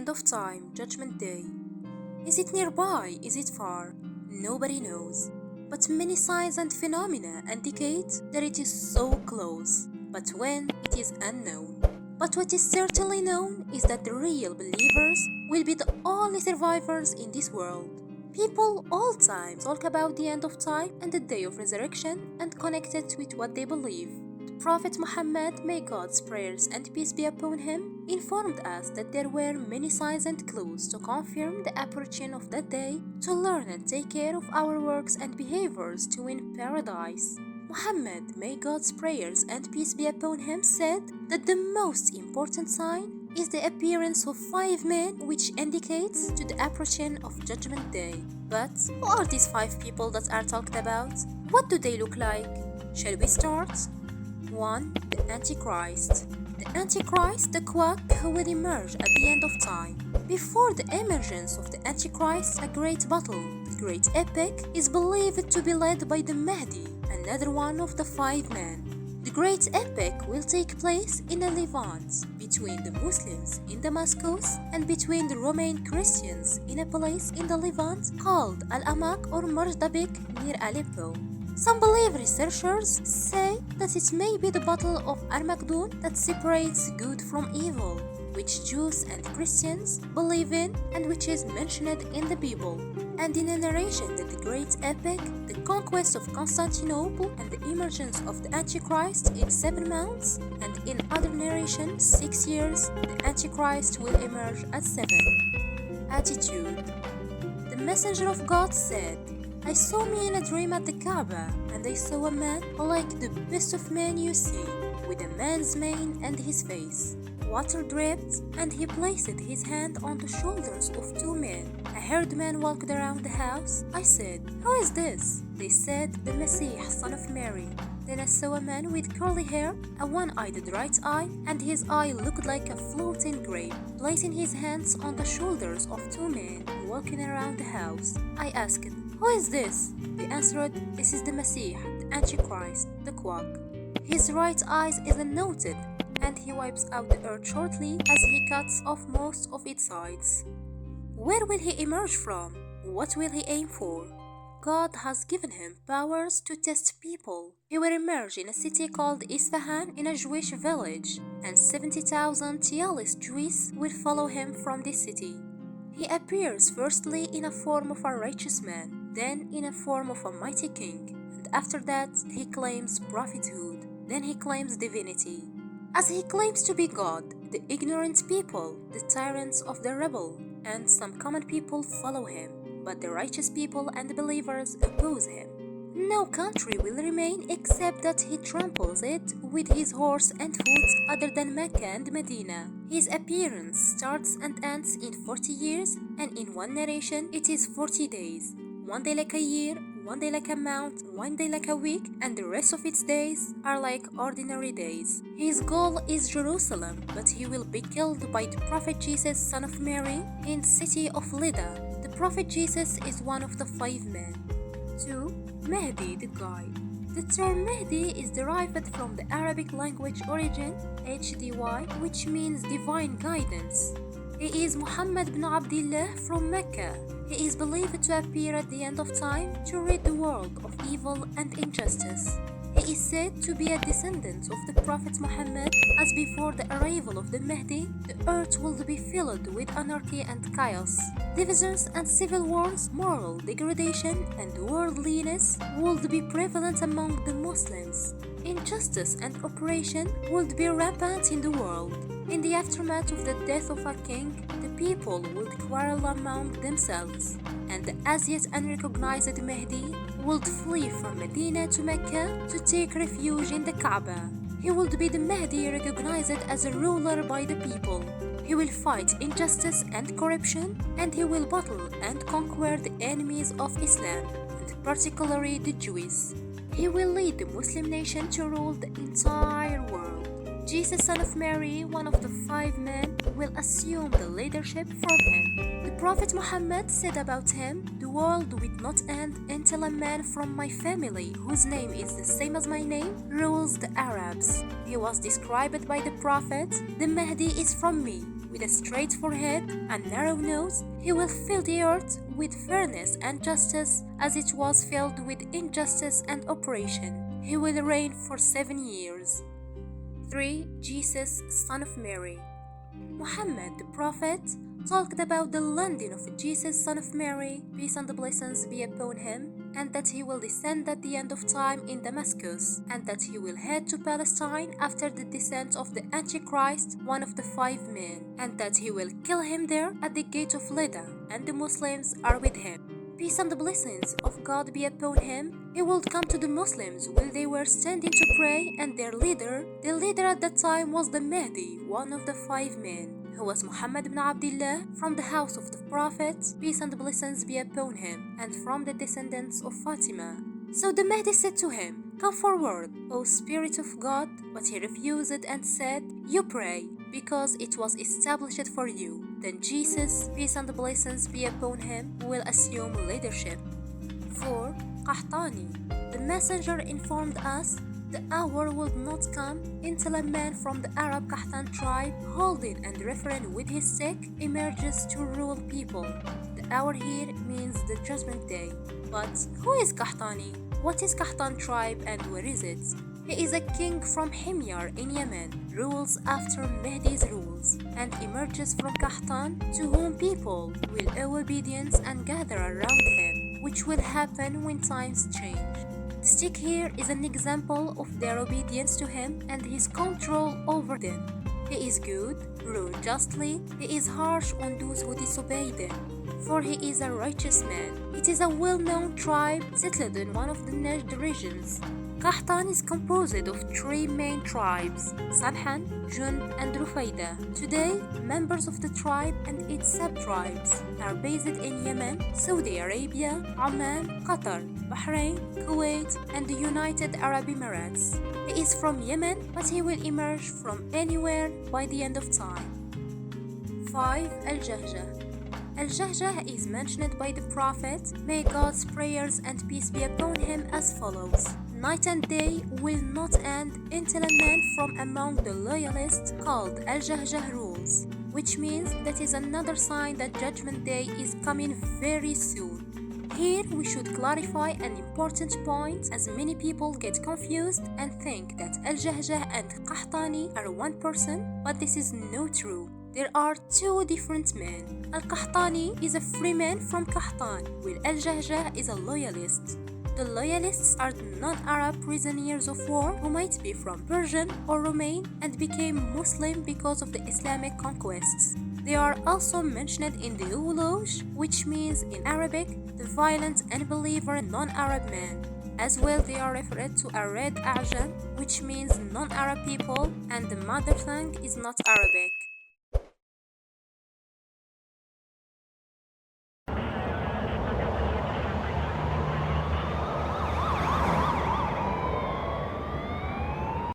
end of time, Judgment Day. Is it nearby? Is it far? Nobody knows. But many signs and phenomena indicate that it is so close. But when, it is unknown. But what is certainly known is that the real believers will be the only survivors in this world. People all time talk about the end of time and the day of resurrection and connect it with what they believe. Prophet Muhammad, may God's prayers and peace be upon him, informed us that there were many signs and clues to confirm the approaching of that day, to learn and take care of our works and behaviors to win paradise. Muhammad, may God's prayers and peace be upon him, said that the most important sign is the appearance of 5 men, which indicates to the approaching of Judgment Day. But who are these 5 people that are talked about? What do they look like? Shall we start? 1. The Antichrist. The Antichrist, the quack who will emerge at the end of time. Before the emergence of the Antichrist, a great battle, the great epic, is believed to be led by the Magdy, another one of the 5 men. The great epic will take place in the Levant, between the Muslims in Damascus and between the Roman Christians in a place in the Levant called Al-Amak or Marjdabik near Aleppo. Some believe researchers say that it may be the Battle of Armageddon that separates good from evil, which Jews and Christians believe in and which is mentioned in the Bible. And in a narration that the great epic, the conquest of Constantinople and the emergence of the Antichrist in 7 months, and in other narration 6 years, the Antichrist will emerge at 7. Attitude. The messenger of God said, I saw me in a dream at the Kaaba, and I saw a man like the best of men you see, with a man's mane and his face. Water dripped, and he placed his hand on the shoulders of 2 men. I heard men walked around the house. I said, Who is this? They said, The Messiah, son of Mary. Then I saw a man with curly hair, a one-eyed right eye, and his eye looked like a floating grape, placing his hands on the shoulders of 2 men walking around the house. I asked, Who is this? They answered, This is the Messiah, the Antichrist, the quack. His right eye is noted, and he wipes out the earth shortly as he cuts off most of its sides. Where will he emerge from? What will he aim for? God has given him powers to test people. He will emerge in a city called Isfahan in a Jewish village, and 70,000 tireless Jews will follow him from this city. He appears firstly in a form of a righteous man, then in a form of a mighty king, and after that he claims prophethood, then he claims divinity. As he claims to be God, the ignorant people, the tyrants of the rebel, and some common people follow him, but the righteous people and the believers oppose him. No country will remain except that he tramples it with his horse and foot other than Mecca and Medina. His appearance starts and ends in 40 years, and in one narration it is 40 days. 1 day like a year, 1 day like a month, 1 day like a week, and the rest of its days are like ordinary days. His goal is Jerusalem, but he will be killed by the Prophet Jesus, son of Mary, in the city of Lydda. The Prophet Jesus is one of the 5 men. 2. Mahdi, the guide. The term Mahdi is derived from the Arabic language origin HDY, which means divine guidance. He is Muhammad ibn Abdullah from Mecca. He is believed to appear at the end of time to rid the world of evil and injustice. He is said to be a descendant of the Prophet Muhammad, as before the arrival of the Mahdi, the earth will be filled with anarchy and chaos. Divisions and civil wars, moral degradation, and worldliness would be prevalent among the Muslims. Injustice and oppression would be rampant in the world. In the aftermath of the death of a king, the people would quarrel among themselves, and the as yet unrecognized Mahdi would flee from Medina to Mecca to take refuge in the Kaaba. He would be the Mahdi recognized as a ruler by the people. He will fight injustice and corruption, and he will battle and conquer the enemies of Islam, and particularly the Jews. He will lead the Muslim nation to rule the entire world. Jesus, son of Mary, one of the 5 men, will assume the leadership from him. The Prophet Muhammad said about him, The world will not end until a man from my family, whose name is the same as my name, rules the Arabs. He was described by the Prophet, The Mahdi is from me, with a straight forehead and narrow nose. He will fill the earth with fairness and justice as it was filled with injustice and oppression. He will reign for 7 years. 3. Jesus, son of Mary. Muhammad, the prophet, talked about the landing of Jesus, son of Mary, peace and blessings be upon him, and that he will descend at the end of time in Damascus, and that he will head to Palestine after the descent of the Antichrist, one of the 5 men, and that he will kill him there at the gate of Lydda, and the Muslims are with him. Peace and blessings of God be upon him. He would come to the Muslims while they were standing to pray, and their leader at that time was the Magdy, one of the 5 men, who was Muhammad ibn Abdullah from the house of the Prophet, peace and blessings be upon him, and from the descendants of Fatima. So the Mahdi said to him, "Come forward, O Spirit of God," but he refused and said, "You pray, because it was established for you." Then Jesus, peace and blessings be upon him, will assume leadership. 4. Qahtani. The messenger informed us the hour would not come until a man from the Arab Qahtan tribe, holding and referring with his stick, emerges to rule people. The hour here means the Judgment Day. But who is Qahtani? What is Qahtan tribe and where is it? He is a king from Himyar in Yemen, rules after Mahdi's rules, and emerges from Qahtan, to whom people will owe obedience and gather around him, which will happen when times change. The stick here is an example of their obedience to him and his control over them. He is good, rule justly, he is harsh on those who disobey them, for he is a righteous man. It is a well-known tribe settled in one of the Najd regions. Qahtan is composed of 3 main tribes, Salhan, Jund, and Rufayda. Today, members of the tribe and its sub-tribes are based in Yemen, Saudi Arabia, Oman, Qatar, Bahrain, Kuwait, and the United Arab Emirates. He is from Yemen, but he will emerge from anywhere by the end of time. 5. Al-Jahjah. Al-Jahjah is mentioned by the Prophet, may God's prayers and peace be upon him, as follows. Night and day will not end until a man from among the loyalists called Al-Jahjah rules, which means that is another sign that Judgment Day is coming very soon. Here we should clarify an important point, as many people get confused and think that Al-Jahjah and Qahtani are one person, but this is not true. There are 2 different men. Al-Qahtani is a free man from Qahtan, while Al-Jahjah is a loyalist. The loyalists are the non-Arab prisoners of war who might be from Persian or Romain and became Muslim because of the Islamic conquests. They are also mentioned in the Uluj, which means in Arabic, the violent unbeliever non-Arab man. As well, they are referred to a red A'jam, which means non-Arab people, and the mother tongue is not Arabic.